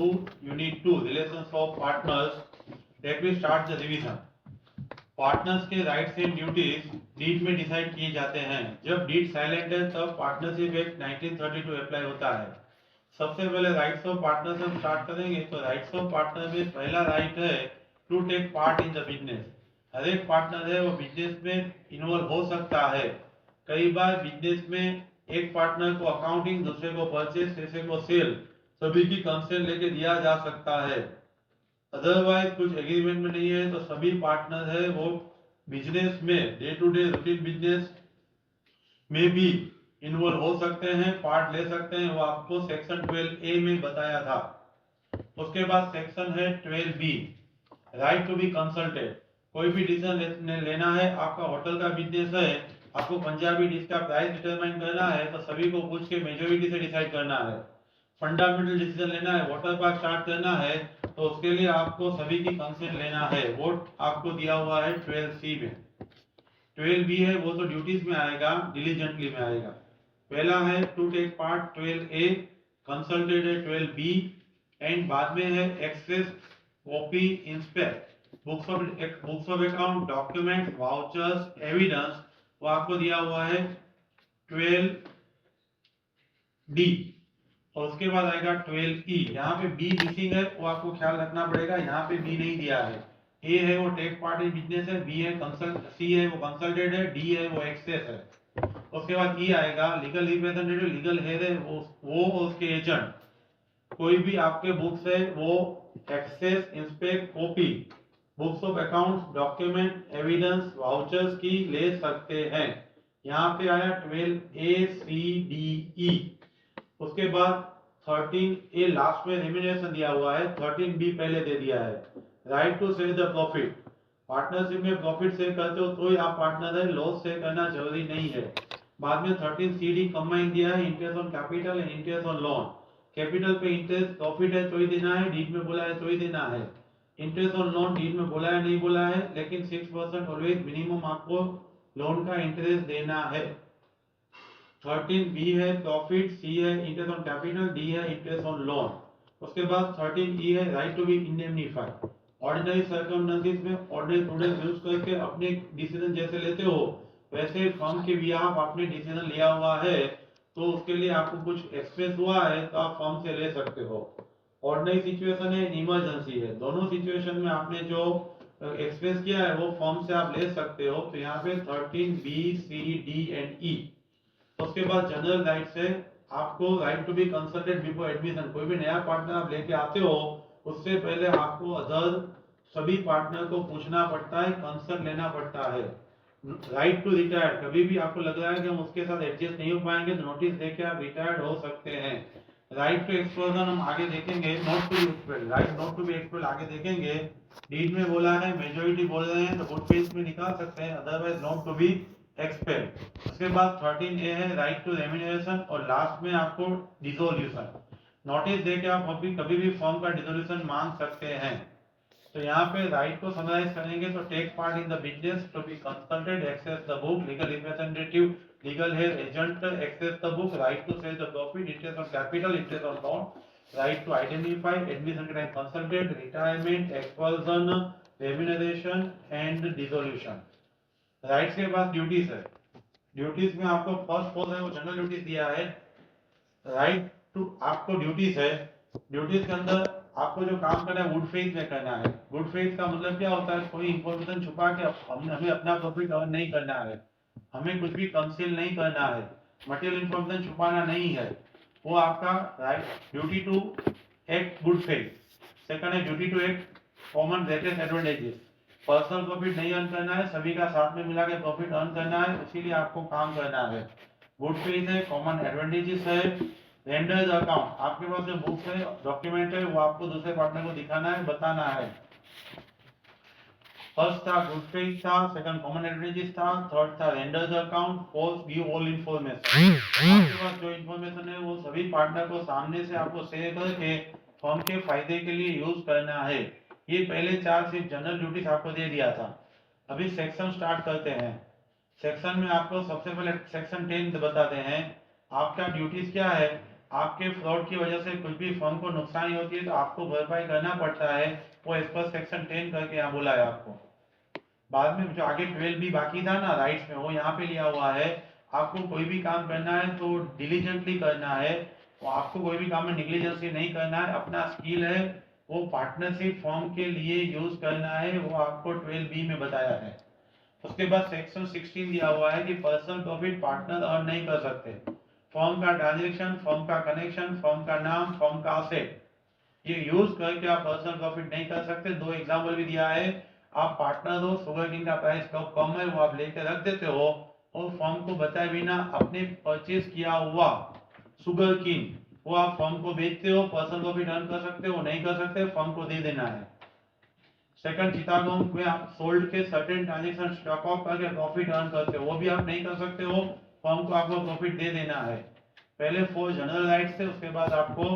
Unit 2 Relations of Partners. Let me start the revision. Partners के rights and duties deed में decide किए जाते हैं। जब डीड साइलेंट है तब पार्टनरशिप एक्ट 1932 अप्लाई होता है। सबसे पहले राइट्स ऑफ पार्टनर्स हम स्टार्ट करेंगे। तो राइट्स ऑफ पार्टनर में पहला राइट है to take part in the business. हर एक पार्टनर है वो बिजनेस में इन्वॉल्व हो सकता है। कई बार बिजनेस में एक पार्टनर को अकाउंटिंग, दूसरे को परचेज, तीसरे को सेल, सभी की कंसेंट लेके दिया जा सकता है। अदरवाइज कुछ एग्रीमेंट में नहीं है तो सभी पार्टनर है वो बिजनेस में day to day routine business में भी इन्वॉल्व हो सकते हैं, पार्ट ले सकते हैं। वो आपको सेक्शन 12A में बताया था। उसके बाद सेक्शन है 12B, right to be consulted. कोई भी डिसीजन लेना है, आपका होटल का बिजनेस है, आपको पंजाबी डिश का प्राइस डिटरमाइन करना है तो सभी को पूछ के मेजोरिटी से डिसाइड करना है। फंडामेंटल डिसीजन लेना है, वाटर पार्क स्टार्ट करना है तो उसके लिए आपको सभी की कंसेंट लेना है। वोट आपको दिया हुआ है 12C में। 12B है वो तो ड्यूटीज में आएगा, डिलीजेंटली में आएगा। पहला है to take part 12A, consulted है 12B, एंड बाद में है access, copy, inspect books of account, document, vouchers, evidence, वो आपको दिया हुआ है 12D। और उसके बाद आएगा 12E। यहाँ पे बी मिसिंग है, वो आपको ख्याल रखना पड़ेगा। यहाँ पे बी नहीं दिया है। ए है वो टेक पार्ट इन बिजनेस है, बी है कंसल्ट, सी है वो कंसल्टेड है, डी है वो एक्सेस है। उसके बाद ई आएगा लीगल रिप्रेजेंटेटिव, लीगल हेड है वो उसके एजेंट। कोई भी आपके बुक्स है वो access, inspect, copy, books of accounts, document, evidence, vouchers की ले सकते हैं। यहाँ पे आया 12A, C, D, E। उसके बाद 13A लास्ट में रेम्यूनरेशन दिया हुआ है, 13B पहले दे दिया है, right to share the profit. Partnership में प्रॉफिट शेयर करते हो तो ही आप पार्टनर है, लॉस शेयर करना जरूरी नहीं है। बाद में 13CD कंबाइन दिया है, interest on capital and interest on loan. Capital पे इंटरेस्ट प्रॉफिट है तो ही देना है, डीड में बोला है तो ही देना है। इंटरेस्ट ऑन लोन डीड में बोला है नहीं बोला है, लेकिन 6% ऑलवेज मिनिमम आपको लोन का इंटरेस्ट देना है। 13B है प्रॉफिट, C है इंटरेस्ट ऑन कैपिटल, D है इंटरेस्ट ऑन लोन। उसके बाद 13E है right to be indemnified. Ordinary circumstances में ऑर्डिनरी प्रूडेंस यूज करके अपने डिसीजन जैसे लेते हो वैसे फर्म के बिहाफ आपने डिसीजन लिया हुआ है तो उसके लिए आपको कुछ एक्सपेंस हुआ है तो आप फर्म से ले सकते हो। ऑर्डिनरी सिचुएशन है, इमरजेंसी है, दोनों सिचुएशन में आपने जो एक्सपेंस किया है वो फर्म से आप ले सकते हो। तो यहाँ पे 13B, C, D and E। उसके बाद जनरल राइट्स है, आपको right to be consulted before admission. कोई भी नया पार्टनर आप लेके आते हो उससे पहले आपको अदर सभी पार्टनर को पूछना पड़ता है, कंसल्ट लेना पड़ता है। राइट टू रिटायर, कभी भी आपको लग रहा है कि हम उसके साथ एडजस्ट नहीं हो पाएंगे तो नोटिस देके आप रिटायर्ड हो सकते हैं। राइट टू एक्सक्लूजन हम आगे देखेंगे, not to be expelled, right not to be expelled आगे देखेंगे। डीड में बोला है, मेजॉरिटी बोल रहे हैं तो गुड फेथ में निकाल सकते हैं, otherwise not to be expelled. उसके बाद 13A है राइट टू रेम्यूनरेशन, और लास्ट में आपको डिसोल्यूशन। नोटिस देके आप कभी भी फॉर्म का डिसोल्यूशन मांग सकते हैं। तो यहाँ पे राइट को समराइज करेंगे तो take part in the business, to be consulted, access the book, legal representative, legal head, agent, access the book, right to share the profit, interest on capital, interest on loan, right to identify, admission के time consulted, retirement, expulsion, remuneration and dissolution. Rights के बाद duties है। Duties में आपको first four है वो general duties दिया है। राइट टू आपको ड्यूटीज है, ड्यूटीज के अंदर आपको जो काम करना है वुड फेथ में करना है। वुड फेथ का मतलब क्या होता है, कोई इंफॉर्मेशन छुपा के हमें अपना प्रॉफिट अर्न नहीं करना है, हमें कुछ भी कंसील नहीं करना है, मटेरियल इंफॉर्मेशन छुपाना नहीं है, वो आपका right duty to act good faith. Second है duty to act common greatest advantages, personal profit नहीं अर्न करना है, सभी का साथ में मिला के प्रॉफिट अर्न करना है, इसीलिए आपको काम करना है। गुड फेथ है, कॉमन एडवांटेजेस है, रेंडर द अकाउंट, आपके पास जो बुक्स है, डॉक्यूमेंट है, वो आपको दूसरे पार्टनर को दिखाना है, बताना है। फर्स्ट था गुड फेथ था, सेकंड कॉमन एडवांटेजेस था, थर्ड था render the account, fourth give all information. आपके पास जो इंफॉर्मेशन है वो सभी पार्टनर को सामने से आपको शेयर करके फर्म के फायदे के लिए यूज करना है। ये पहले चार सिर्फ जनरल ड्यूटीज आपको दे दिया था। अभी सेक्शन स्टार्ट करते हैं। सेक्शन में आपको सबसे पहले सेक्शन 10 बताते हैं। आपका ड्यूटीज क्या है, आपके फ्रॉड की वजह से कुछ भी फर्म को नुकसानी होती है तो आपको भरपाई करना पड़ता है, वो एज पर सेक्शन 10 करके यहाँ बोला है आपको। बाद में जो आगे 12 भी बाकी था ना राइट्स में, वो यहाँ पे लिया हुआ है। आपको कोई भी काम करना है तो डिलीजेंटली करना है, वो आपको कोई भी काम में निग्लिजेंसी नहीं करना है। अपना स्किल है वो पार्टनरशिप फॉर्म के लिए यूज करना है, वो आपको 12B में बताया है। उसके बाद सेक्शन 16 दिया हुआ है कि पर्सनल प्रॉफिट पार्टनर अर्न नहीं कर सकते। फॉर्म का ट्रांजेक्शन, फॉर्म का कनेक्शन, फॉर्म का नाम, फॉर्म का असेट, ये यूज करके आप पर्सनल प्रॉफिट नहीं कर सकते। दो एग्जाम्पल भी दिया है। आप पार्टनर हो, शुगर किंग का प्राइस कब कम है वो आप लेके रख देते हो और फॉर्म को बताए बिना अपने परचेज किया हुआ शुगर किंग वो आप फॉर्म को बेचते हो, पर्सनल प्रॉफिट अर्न कर सकते हो, नहीं कर सकते, फॉर्म को दे देना है। सेकंड, चिटागोंग में आप सोल्ड के सर्टेन ट्रांजेक्शन स्टॉक ऑफ करके प्रॉफिट अर्न करते हो, वो भी आप नहीं कर सकते हो, फर्म को आपको प्रॉफिट दे देना है। पहले 4 जनरल राइट्स थे, उसके बाद आपको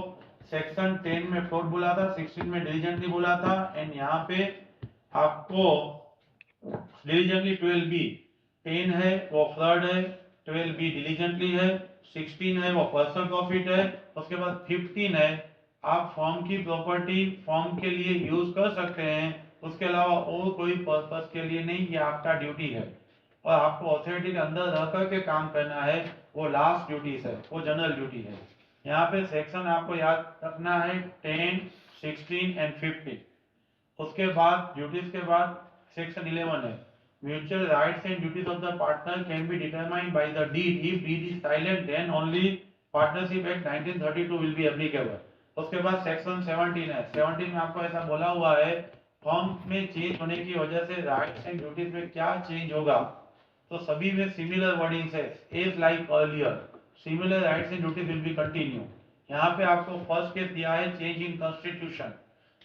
सेक्शन 10 में फ्रॉड बोला था, 16 में डिलीजेंटली बोला था, एंड यहाँ पे आपको डिलीजेंटली 12B, 10 है वो फ्रॉड है, 12B डिलीजेंटली है, 16 है वो पर्सनल प्रॉफिट है, उसके बाद 15 है आप फॉर्म की प्रॉपर्टी फॉर्म के लिए यूज कर सकते हैं, उसके अलावा और कोई पर्पस के लिए नहीं, ये आपका ड्यूटी है और आपको अथॉरिटी के अंदर रह करके काम करना है, वो लास्ट ड्यूटीज है, वो जनरल ड्यूटी है। यहाँ पे सेक्शन आपको याद रखना है 10, 16 एंड 15। उसके बाद ड्यूटीज के बाद सेक्शन 11 है, mutual rights and duties of the partner can be determined by the deed, if deed is silent then only partnership act 1932 will be applicable. उसके बाद सेक्शन 17 है, 17 में आपको ऐसा बोला हुआ है फॉर्म में चेंज होने की वजह से राइट्स एंड ड्यूटीज में क्या चेंज होगा, तो सभी में सिमिलर वर्डिंग्स है, as like earlier, similar rights and duties will be continue. यहाँ पे आपको फर्स्ट केस दिया है चेंज इन कॉन्स्टिट्यूशन,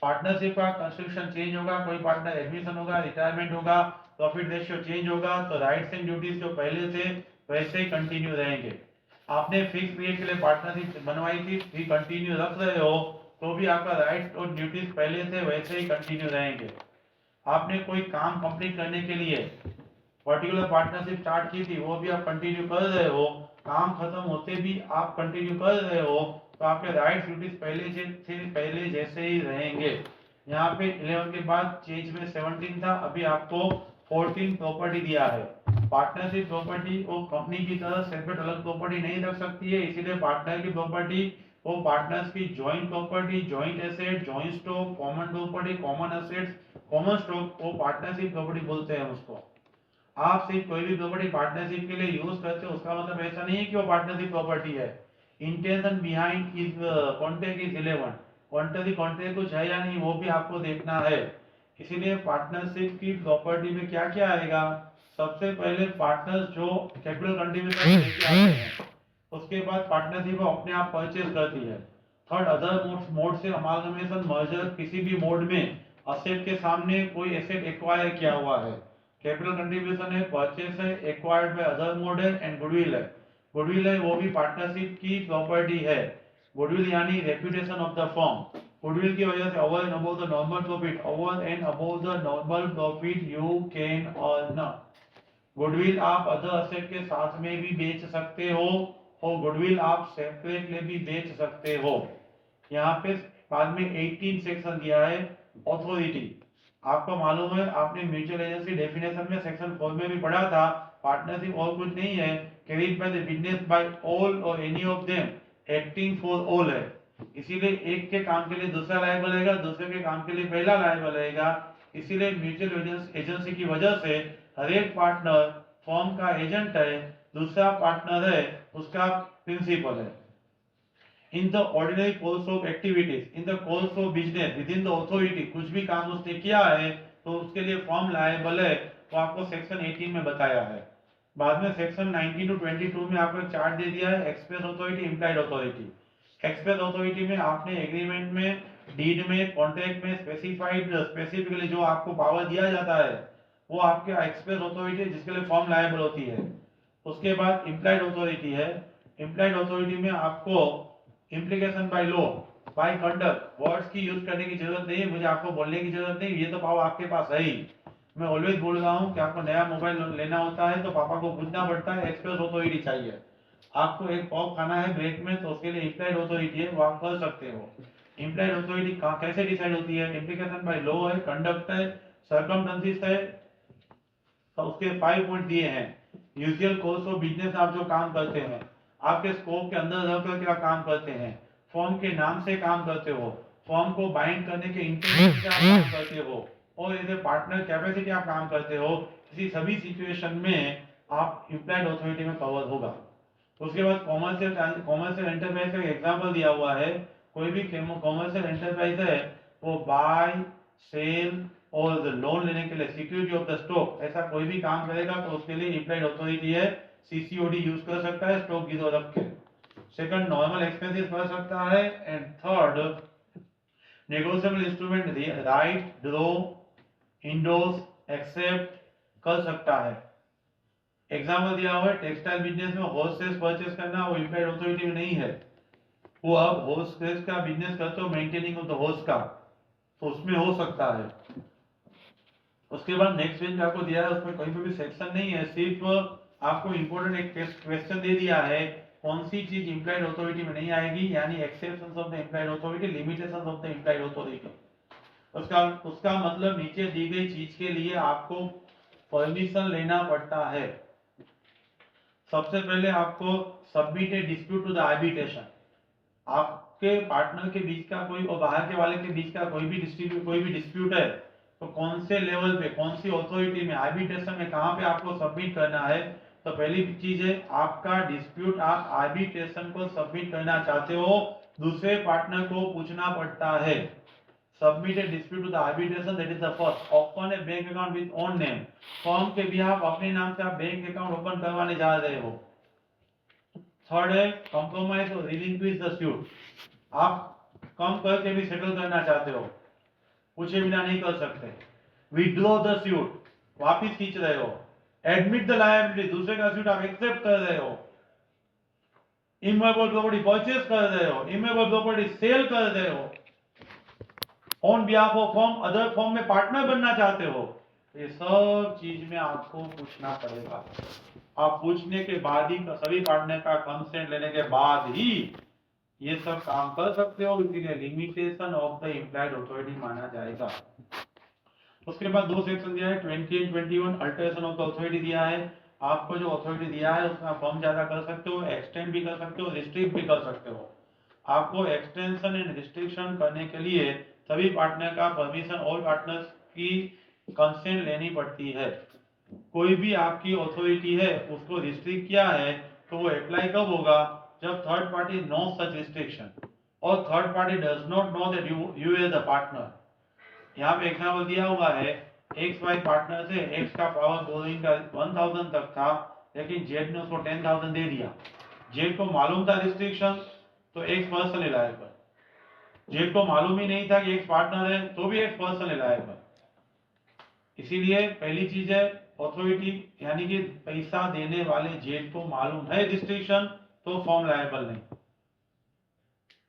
पार्टनरशिप का कॉन्स्टिट्यूशन चेंज होगा, कोई पार्टनर एडमिशन होगा, रिटायरमेंट होगा, प्रॉफिट रेशियो चेंज होगा, तो राइट्स एंड ड्यूटीज जो पहले थे वैसे ही कंटिन्यू रहेंगे। आपने फिक्स पीरियड के लिए पार्टनरशिप बनवाई थी, भी कंटिन्यू रख रहे हो, तो भी आपका राइट्स और ड्यूटीज पहले से वैसे ही कंटिन्यू रहेंगे। आपने कोई काम कंप्लीट करने के लिए पर्टिकुलर पार्टनरशिप स्टार्ट की थी, वो भी आप कंटिन्यू कर रहे हो, काम खत्म होते भी आप कंटिन्यू कर रहे हो, तो आपके राइट्स ड्यूटीज पहले से थे पहले जैसे ही रहेंगे। यहाँ पे 11 के बाद चेंज में 17 था, अभी आपको 14 प्रॉपर्टी दिया है। पार्टनरशिप प्रॉपर्टी वो कंपनी की तरह सेपरेट अलग प्रॉपर्टी नहीं रख सकती है, इसीलिए पार्टनर की प्रॉपर्टी वो पार्टनर्स की joint property, joint asset, joint stock, common property, common assets, common stock, वो पार्टनरशिप प्रॉपर्टी बोलते हैं उसको। आप सिर्फ कोई भी प्रॉपर्टी पार्टनरशिप के लिए यूज करते हो उसका मतलब ऐसा नहीं है कि वो पार्टनरशिप प्रॉपर्टी है। Intention behind is contract is relevant, contract कुछ है या नहीं वो भी आपको देखना है। इसीलिए पार्टनरशिप की प्रॉपर्टी में क्या क्या आएगा, सबसे पहले पार्टनर्स जो कैपिटल कंट्रीब्यूशन लेके आते हैं, उसके बाद पार्टनरशिप अपने आप परचेज करती है। थर्ड, अदर मोड से अमालगमेशन मर्जर, किसी भी मोड में असेट के सामने कोई एसेट एक्वायर किया हुआ है, कैपिटल कंट्रीब्यूशन है, परचेस है, एक्वायर्ड बाय अदर मोड है, एंड गुडविल है। गुडविल है वो भी पार्टनरशिप की प्रॉपर्टी है। गुडविल यानी reputation of the firm, goodwill की वजह से over and above the normal profit, over and above the normal profit you can earn. Goodwill आप अदर असेट के साथ में भी बेच सकते हो और गुडविल आप सेपरेटली भी बेच सकते हो। यहाँ पे बाद में 18 सेक्शन दिया है, ऑथोरिटी। आपको मालूम है आपने म्यूचुअल एजेंसी डेफिनेशन में सेक्शन 4 में भी पढ़ा था, पार्टनरशिप और कुछ नहीं है, carried by the business by all और any of them acting for all है। इसीलिए एक के काम के लिए दूसरा लायबल रहेगा, दूसरे के काम के लिए पहला लायबल रहेगा। इसीलिए म्यूचुअल एजेंसी की वजह से हर एक पार्टनर फर्म का एजेंट है, दूसरा पार्टनर है उसका प्रिंसिपल है। In the ordinary course of activities, in the course of business with in the authority, कुछ भी काम उसने किया है तो उसके लिए फर्म लायबल है, तो आपको सेक्शन 18 में बताया है। बाद में सेक्शन 19 टू 22 में आपको चार्ट दे दिया है, express authority, implied authority. Express authority में आपने एग्रीमेंट में, डीड में, कॉन्ट्रैक्ट में स्पेसिफाइड स्पेसिफिकली जो आपको पावर दिया जाता है वो आपके एक्सप्रेस अथॉरिटी है जिसके लिए फर्म लायबल होती है। उसके बाद इम्प्लाइड अथॉरिटी है, इम्प्लाइड अथॉरिटी में आपको implication by law, by conduct, words की यूज करने की जरूरत नहीं है, मुझे आपको बोलने की जरूरत नहीं, ये तो पावर आपके पास है ही। मैं ऑलवेज बोल रहा हूँ कि आपको नया मोबाइल लेना होता है तो पापा को पूछना पड़ता है, एक्सप्रेस अथॉरिटी चाहिए। आपको एक कॉक खाना है ब्रेक में, तो उसके लिए इम्प्लाइड अथॉरिटी है, वो आप कर सकते हो। इम्प्लाइड अथॉरिटी कैसे डिसाइड होती है? इम्प्लीकेशन बाय लॉ है, कंडक्ट है, सर्कमस्टेंसेस है। तो उसके 5 पॉइंट दिए हैं। यूजुअल कोर्स ऑफ बिजनेस, आप जो काम करते हैं, आपके स्कोप के अंदर रहकर क्या काम करते हैं, फॉर्म के नाम से काम करते हो, फॉर्म को बाइंड करने के इंटेंशन से आप काम करते हो, और एज ए पार्टनर कैपेसिटी आप काम करते हो, इसी सभी सिचुएशन में आप इम्प्लाइड अथॉरिटी में कवर होगा। उसके बाद कॉमर्शियल एंटरप्राइज का एग्जांपल दिया हुआ है। कोई भी कॉमर्शियल एंटरप्राइज है, वो बाय सेल और लोन लेने के लिए सिक्योरिटी ऑफ द स्टॉक, ऐसा कोई भी काम करेगा तो उसके लिए इम्प्लाइड अथॉरिटी है, सीसीओडी यूज कर सकता है स्टॉक गिरव रख के। सेकंड, नॉर्मल एक्सपेंसेस कर सकता है। And third, negotiable instrument right, draw, endorse, accept कर सकता है। एग्जाम्पल दिया हुआ है, टेक्सटाइल बिजनेस में होलसेल परचेस करना, वो इम्प्लाइड अथॉरिटी में नहीं है। वो आप होलसेल का बिजनेस करते हो, मेंटेनिंग ऑफ द होल्स का, तो उसमें हो सकता है। उसके बाद नेक्स्ट पेज आपको दिया है, उसमें कहीं पे भी सेक्शन नहीं है, सिर्फ आपको इंपॉर्टेंट एक क्वेश्चन दे दिया है, कौन सी चीज इम्प्लाइड अथॉरिटी में नहीं आएगी, यानी exceptions of the implied authority, limitations of the implied authority. उसका मतलब नीचे दी गई चीज के लिए आपको परमिशन लेना पड़ता है। सबसे पहले आपको submit a dispute to the arbitration. आपके पार्टनर के बीच का कोई और बाहर के वाले के बीच का कोई भी डिस्प्यूट है, तो कौन से लेवल पे, कौन सी अथॉरिटी में, आर्बिट्रेशन में कहां पे आपको सबमिट करना है? तो पहली चीज है, आपका डिस्प्यूट आप आर्बिट्रेशन को सबमिट करना चाहते हो, दूसरे पार्टनर को पूछना पड़ता है। Submit a dispute to the arbitration, that is the first. Open a bank account with own name, firm के बिहाफ अपने नाम से आप बैंक अकाउंट ओपन करवाने जा रहे हो। थर्ड है कॉम्प्रोमाइज और रिलिंक्विश द सूट, आप कम करके भी सेटल करना चाहते हो, पूछे बिना नहीं कर सकते। विड्रॉ द सूट, वापिस खींच रहे हो। एडमिट द लायबिलिटी, दूसरे का सूट आप एक्सेप्ट कर रहे हो। इमूवेबल प्रॉपर्टी परचेस कर रहे हो, इमूवेबल प्रॉपर्टी सेल कर रहे हो, on behalf of firm, other firm में पार्टनर बनना चाहते हो। ये सब चीज में आपको पूछना पड़ेगा। आप पूछने के बाद ही, सभी पार्टनर का कंसेंट लेने के बाद ही ये सब काम कर सकते हो, इसीलिए limitation of the implied authority माना जाएगा। उसके बाद दो सेक्शन दिया है, 20 and 21, alteration of the authority दिया है। आपको जो अथॉरिटी दिया है उसमें आप कम ज्यादा कर सकते हो, एक्सटेंड भी कर सकते हो, रिस्ट्रिक्ट भी कर सकते हो। आपको एक्सटेंशन एंड रिस्ट्रिक्शन करने के लिए सभी पार्टनर का परमिशन, ऑल पार्टनर्स की कंसेंट लेनी पड़ती है। कोई भी आपकी अथॉरिटी है, उसको रिस्ट्रिक्ट किया है, तो वो अप्लाई कब होगा? जब third party know such restriction, और third party does not know that you as the partner. यहाँ पे एग्जाम्पल दिया हुआ है, एक्स वाई पार्टनर से, एक्स का पावर बोरिंग का 1000 तक था, लेकिन जेड ने उसको 10,000 दे दिया। जेड को मालूम था रिस्ट्रिक्शन, तो एक्स पर्सनली लायबल। जेड को मालूम ही नहीं था कि एक्स पार्टनर है, तो भी एक्स पर्सनली लायबल। इसीलिए पहली चीज है, अथॉरिटी यानी कि पैसा देने वाले जेड को मालूम है रिस्ट्रिक्शन, तो फॉर्म लायबल नहीं।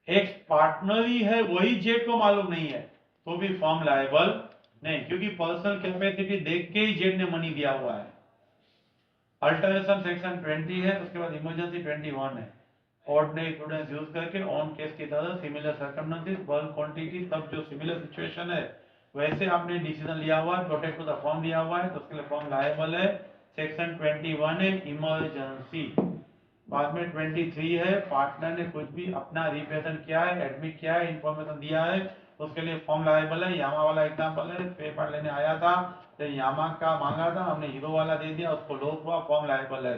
एक्स पार्टनर ही है, वही जेड को मालूम नहीं है, तो भी फॉर्म लायबल नहीं, क्योंकि पर्सनल कैपेसिटी देख के ही जेड ने मनी दिया हुआ है। अल्टरेशन सेक्शन 20 है, उसके बाद इमरजेंसी 21 है। ऑर्डिनरी प्रूडेंस यूज करके ऑन केस की तरह सिमिलर सर्कमस्टेंसेस, बल्क क्वांटिटी, सब जो सिमिलर सिचुएशन है वैसे आपने डिसीजन लिया हुआ है, प्रोटेक्ट टू द फॉर्म दिया हुआ है, तो उसके लिए फॉर्म लायबल है। सेक्शन 21 है इमरजेंसी। बाद में 23 है, पार्टनर ने कुछ भी अपना रिप्रेजेंट किया है, एडमिट किया है, इंफॉर्मेशन दिया है, उसके लिए फॉर्म लायबल है। यामा वाला एग्जांपल है, पेपर लेने आया था तो यामा का मांगा था, हमने हीरो वाला दे दिया, उसको लॉस हुआ, फॉर्म लायबल है।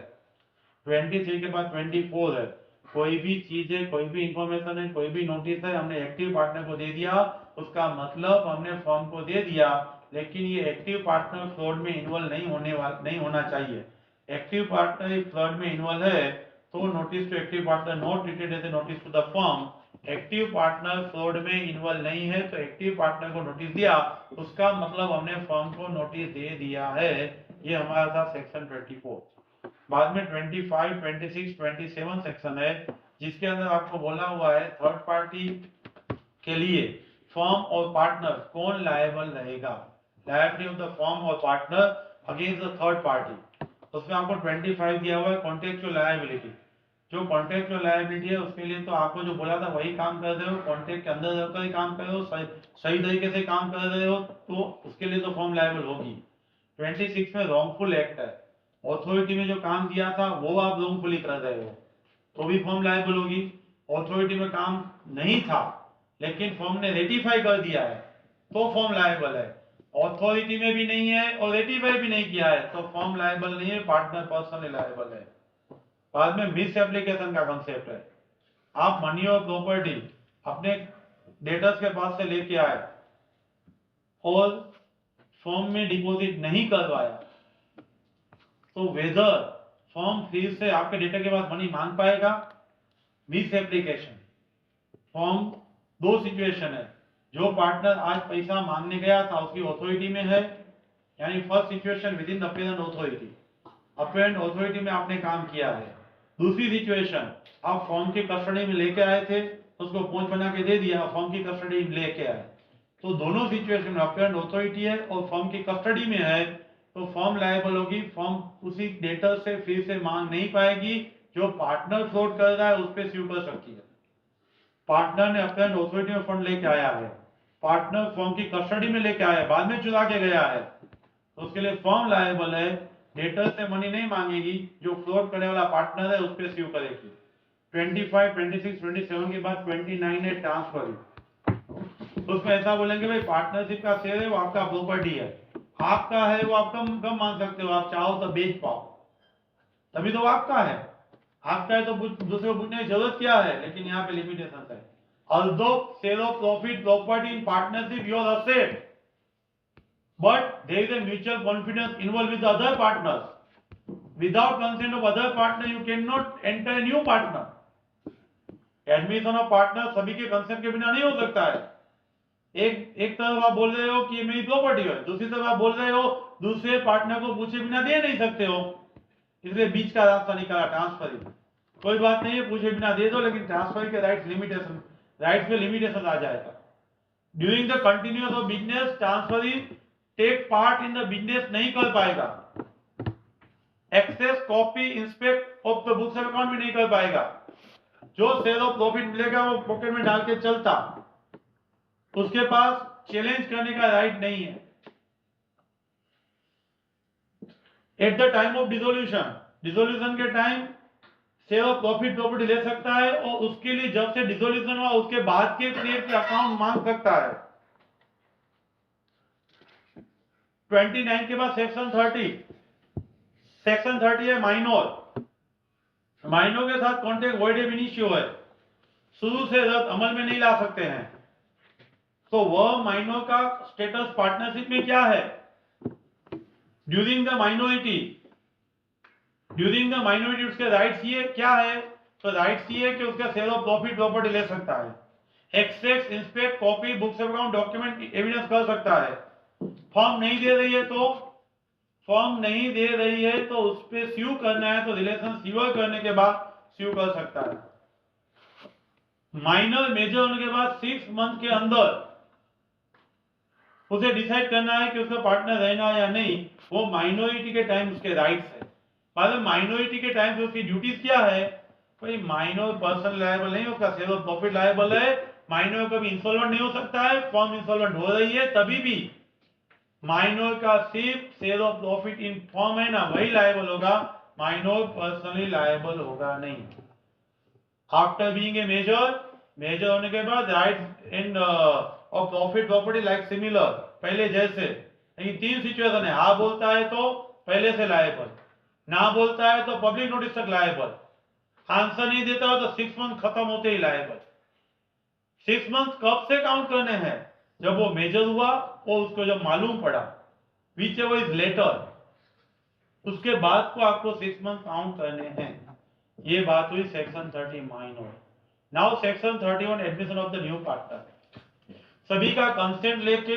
23 के बाद 24 है, कोई भी चीज है, कोई भी इंफॉर्मेशन है, कोई भी नोटिस है, हमने एक्टिव पार्टनर को दे दिया, उसका मतलब हमने फॉर्म को दे दिया, लेकिन ये एक्टिव पार्टनर फ्रॉड में इन्वॉल्व नहीं होना चाहिए। एक्टिव पार्टनर फ्रॉड में इन्वॉल्व है तो notice to active partner not treated as a notice to the firm. Active partner fraud में इन्वॉल्व नहीं है तो एक्टिव पार्टनर को नोटिस दिया, उसका मतलब हमने फर्म को नोटिस दे दिया है। ये हमारा था सेक्शन 24। बाद में 25, 26, 27 सेक्शन है, जिसके अंदर आपको बोला हुआ है थर्ड पार्टी के लिए फर्म और पार्टनर कौन लायबल रहेगा, लायबिलिटी ऑफ द फर्म और partner against the third party. उसमें आपको 25 दिया हुआ है कॉन्टेक्चुअल लायबिलिटी। जो कॉन्ट्रैक्चुअल लायबिलिटी है उसके लिए तो आपको जो बोला था वही काम कर रहे हो, कॉन्ट्रैक्ट के अंदर रहकर ही काम कर रहे हो, सही तरीके से काम कर रहे हो, तो उसके लिए तो फर्म लायबल होगी। 26 में रॉन्गफुल एक्ट है, अथॉरिटी में जो काम किया था वो आप रॉन्गफुली कर रहे हो तो भी फर्म लायबल होगी। अथॉरिटी में काम नहीं था लेकिन फर्म ने रेटिफाई कर दिया है तो फर्म लायबल है। अथॉरिटी में भी नहीं है और रेटिफाई भी नहीं किया है तो फर्म लायबल नहीं है, पार्टनर पर्सनली लायबल है। बाद में मिस एप्लीकेशन का कंसेप्ट है। आप मनी और प्रॉपर्टी अपने डेटर्स के पास से लेके आए और फर्म में डिपॉजिट नहीं करवाया तो वेदर फर्म फिर से आपके डेटर के पास मनी मांग पाएगा। मिस एप्लीकेशन फर्म दो सिचुएशन है, जो पार्टनर आज पैसा मांगने गया था उसकी अथॉरिटी में है, यानी first situation with in the apparent authority, apparent authority में आपने काम किया है। दूसरी सिचुएशन आप फर्म की कस्टडी में लेके आए थे, उसको पहुंच बना के दे दिया, फर्म की कस्टडी में लेके आए, तो दोनों सिचुएशन में अपेरेंट अथॉरिटी है और फर्म की कस्टडी में है तो फर्म लायबल होगी। फर्म उसी डेटर से फिर से मांग नहीं पाएगी, जो पार्टनर फ्रॉड कर रहा है उस पर स्यू कर सकती है। पार्टनर ने अपेरेंट अथॉरिटी में फंड लेके आया है, पार्टनर फर्म की कस्टडी में लेके आया है, बाद में चुरा के गया है, तो उसके लिए फर्म लायबल है, डेटर से मनी नहीं मांगेगी, जो फ्रॉड करने वाला पार्टनर है उस पर स्यू करेगी। 25, 26, 27 के बाद 29 है ट्रांसफर, तो उसमें ऐसा बोलेंगे भाई पार्टनरशिप का शेयर है वो आपका प्रॉपर्टी है, आपका है वो आप कम मान सकते हो, आप चाहो तो बेच पाओ, तभी तो आपका है। आपका है तो दूसरे को पूछने की जरूरत क्या है, लेकिन यहाँ पे लिमिटेशन है। Although sale of profit property in partnership your asset, but there is a mutual confidence involved with the other partners. Without consent of other partner, you cannot enter a new partner. Admission of partner सभी के consent के बिना नहीं हो सकता है। एक तरफ आप बोल रहे हो कि ये मेरी प्रॉपर्टी है, दूसरी तरफ आप बोल रहे हो दूसरे पार्टनर को पूछे बिना दे नहीं सकते हो, इसलिए बीच का रास्ता निकाला ट्रांसफरिंग। कोई बात नहीं है, पूछे बिना दे दो, लेकिन ट्रांसफर के राइट्स पे लिमिटेशन आ जाएगा। During the continuous of business transferring take part in the business नहीं कर पाएगा, access copy inspect of the books of account भी नहीं कर पाएगा। जो शेयर ऑफ प्रॉफिट मिलेगा वो पॉकेट में डाल के चलता, उसके पास चैलेंज करने का राइट नहीं है। At the time of dissolution के time share of profit property ले सकता है और उसके लिए जब से डिसोल्यूशन हुआ उसके बाद के शेयर के अकाउंट मांग सकता है। 29 के बाद सेक्शन 30 है माइनर के साथ कॉन्ट्रैक्ट वॉइड एब इनिशियो है, शुरू से रद्द अमल में नहीं ला सकते हैं, तो वह माइनर का स्टेटस पार्टनरशिप में क्या है। ड्यूरिंग द माइनॉरिटी उसके राइट्स ये क्या है, तो राइट्स ये है कि उसका शेयर ऑफ प्रॉफिट प्रॉपर्टी ले सकता है, access inspect copy books of account document evidence कर सकता है। फर्म नहीं दे रही है तो उस पर स्यू करना है तो रिलेशन सीवर करने के बाद स्यू कर सकता है। माइनर मेजर होने के बाद 6 मंथ के अंदर उसे डिसाइड करना है कि उसका पार्टनर रहना या नहीं, वो माइनॉरिटी के टाइम उसके राइट्स है। बाद में माइनॉरिटी के टाइम से उसकी ड्यूटीज क्या है, भाई माइनर पर्सन लायबल नहीं, उसका शेयर ऑफ प्रॉफिट लायबल है, माइनर कभी इंसॉल्वेंट नहीं हो सकता है, फर्म इंसॉल्वेंट हो रही है तभी भी माइनर का सिर्फ share of profit in firm है ना वही लायबल होगा, माइनर पर्सनली लायबल होगा नहीं। आफ्टर बीइंग ए मेजर होने के बाद right in of profit property like similar पहले जैसे, लेकिन 3 सिचुएशन है, हाँ बोलता है तो पहले से लायबल, ना बोलता है तो पब्लिक नोटिस तक लायबल, आंसर नहीं देता हो तो 6 मंथ खत्म होते ही लायबल। 6 मंथ कब से काउंट करने हैं, जब वो मेजर हुआ और उसको जब मालूम पड़ा, विच एवर इज लेटर, उसके बाद को आपको 6 मंथ काउंट करने हैं। ये बात हुई section 30 minor. Now section 31 admission of the new partner. सभी का कंसेंट लेके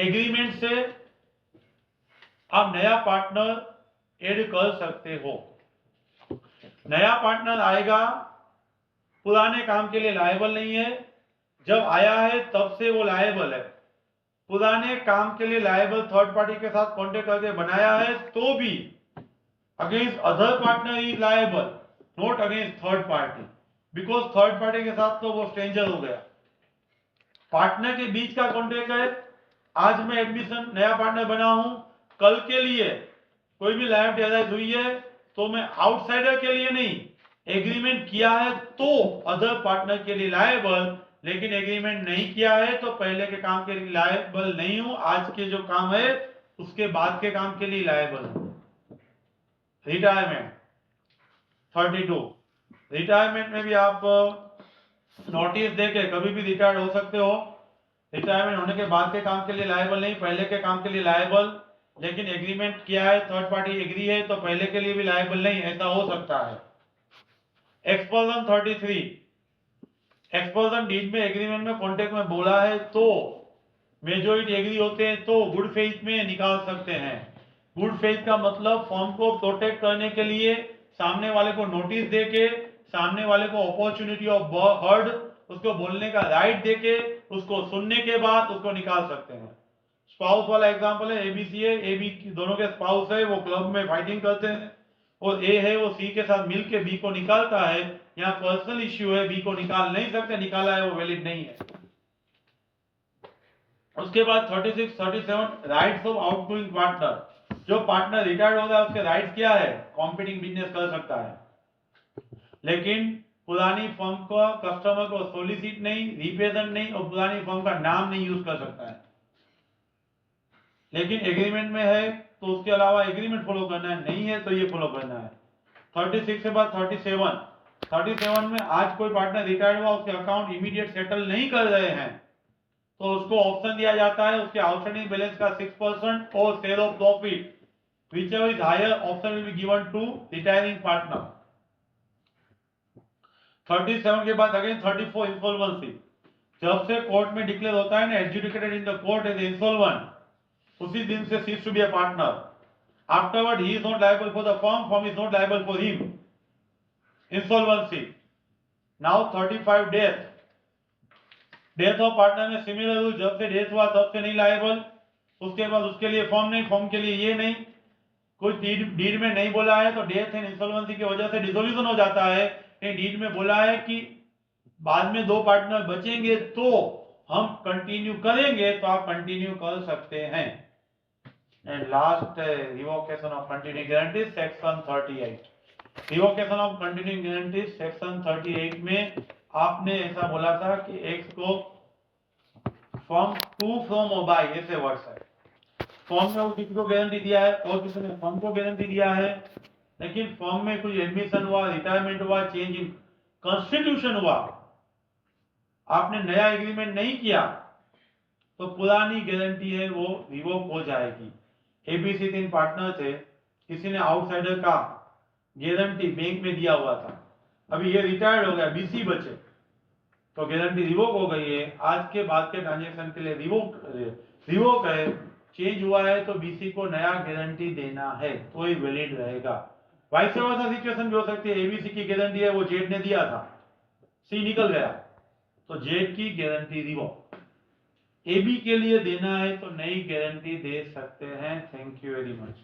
एग्रीमेंट से आप नया पार्टनर ऐड कर सकते हो। नया पार्टनर आएगा, पुराने काम के लिए लायबल नहीं है, जब आया है तब से वो लायबल है। पुराने काम के लिए लायबल थर्ड पार्टी के साथ कॉन्टेक्ट करके बनाया है तो भी against other partner is liable, not against third party, because third party के साथ तो वो स्ट्रेंजर हो गया। पार्टनर के बीच का कॉन्ट्रैक्ट है, आज मैं एडमिशन नया पार्टनर बना हूं, कल के लिए कोई भी लायबिलिटी अराइज हुई है तो मैं आउटसाइडर के लिए नहीं, एग्रीमेंट किया है तो अदर पार्टनर के लिए लायबल, लेकिन एग्रीमेंट नहीं किया है तो पहले के काम के लिए लायबल नहीं हूं, आज के जो काम है उसके बाद के काम के लिए लायबल हूं। रिटायरमेंट 32, रिटायरमेंट में भी आप नोटिस देके कभी भी रिटायर्ड हो सकते हो। रिटायरमेंट होने के बाद के काम के लिए लायबल नहीं, पहले के काम के लिए लायबल, लेकिन एग्रीमेंट किया है, थर्ड पार्टी एग्री है तो पहले के लिए भी लायबल नहीं, ऐसा हो सकता है। एक्सपल्सन 33, एक्सपल्सन डीड में एग्रीमेंट में कॉन्ट्रैक्ट में बोला है तो मेजॉरिटी एग्री होते हैं तो गुड फेथ में निकाल सकते हैं। गुड फेथ का मतलब फॉर्म को प्रोटेक्ट करने के लिए सामने वाले को नोटिस देके, सामने वाले को अपॉर्चुनिटी ऑफ हर्ड, उसको बोलने का राइट देके, उसको सुनने के बाद उसको निकाल सकते हैं। स्पाउस वाला एग्जांपल है, एबीसी है, एबी दोनों के स्पाउस है, वो क्लब में फाइटिंग करते हैं, और ए है वो सी के साथ मिलके बी को निकालता है। यहाँ पर्सनल इश्यू है, बी को निकाल नहीं सकते, निकाला है वो वैलिड नहीं है। उसके बाद 36, 37 राइट्स ऑफ आउटगोइंग पार्टनर, जो पार्टनर रिटायर्ड हो रहा है उसके राइट्स क्या है, कॉम्पिटिंग बिजनेस कर सकता है, लेकिन पुरानी फर्म को कस्टमर को सोलिसिट नहीं, रिप्रेजेंट नहीं, और पुरानी फर्म का नाम नहीं यूज कर सकता है। लेकिन एग्रीमेंट में है तो उसके अलावा एग्रीमेंट फॉलो करना है, नहीं है तो ये फॉलो करना है। 36 के बाद 37 में आज कोई पार्टनर रिटायर्ड हुआ, उसके अकाउंट इमीडिएट सेटल नहीं कर रहे हैं तो उसको ऑप्शन दिया जाता है, उसके आउटस्टैंडिंग बैलेंस का 6% और share of profit whichever is higher option will be given to retiring partner। 37 के बाद अगेन 34 इंसॉल्वेंसी, जब से कोर्ट में डिक्लेयर होता है ना adjudicated in the court as insolvent, उसी दिन से cease to be a partner। Afterward he is not liable for the firm is not liable for him। Insolvency। Now 35 death of partner में similar rule, जब से death हुआ तब से नहीं लायबल, उसके बाद उसके लिए फॉर्म नहीं, फॉर्म के लिए ये नहीं, कुछ डीड में नहीं बोला है तो डेथ एंड इंसॉल्वेंसी की वजह से डिसोल्यूशन हो जाता है। डीड में बोला है कि बाद में 2 पार्टनर बचेंगे तो हम कंटिन्यू करेंगे तो आप कंटिन्यू कर सकते हैं। And last revocation of continuing guarantee section 38। Revocation of continuing guarantee section 38 में आपने ऐसा बोला था कि एक्स को फ्रॉम टू फ्रॉम और बाय, ऐसे वर्ड्स है, फॉर्म में किसी को गारंटी दिया है और किसी ने फॉर्म को गारंटी दिया है, लेकिन फॉर्म में कुछ एडमिशन हुआ, रिटायरमेंट हुआ, चेंज इन कॉन्स्टिट्यूशन हुआ, आपने नया एग्रीमेंट नहीं किया तो पुरानी गारंटी है वो रिवोक हो जाएगी। एबीसी 3 पार्टनर थे, किसी ने आउटसाइडर का गारंटी बैंक में दिया हुआ था, अभी ये रिटायर्ड हो गया, बीसी बचे तो गारंटी रिवोक हो गई है। आज के बाद के ट्रांजेक्शन के लिए रिवोक है, चेंज हुआ है तो बीसी को नया गारंटी देना है तो ही वैलिड रहेगा। वाइस वर्सा सिचुएशन भी हो सकती है, एबीसी की गारंटी है वो जेड ने दिया था, सी निकल गया तो जेड की गारंटी रिवोक, एबी के लिए देना है तो नई गारंटी दे सकते हैं। Thank you very much.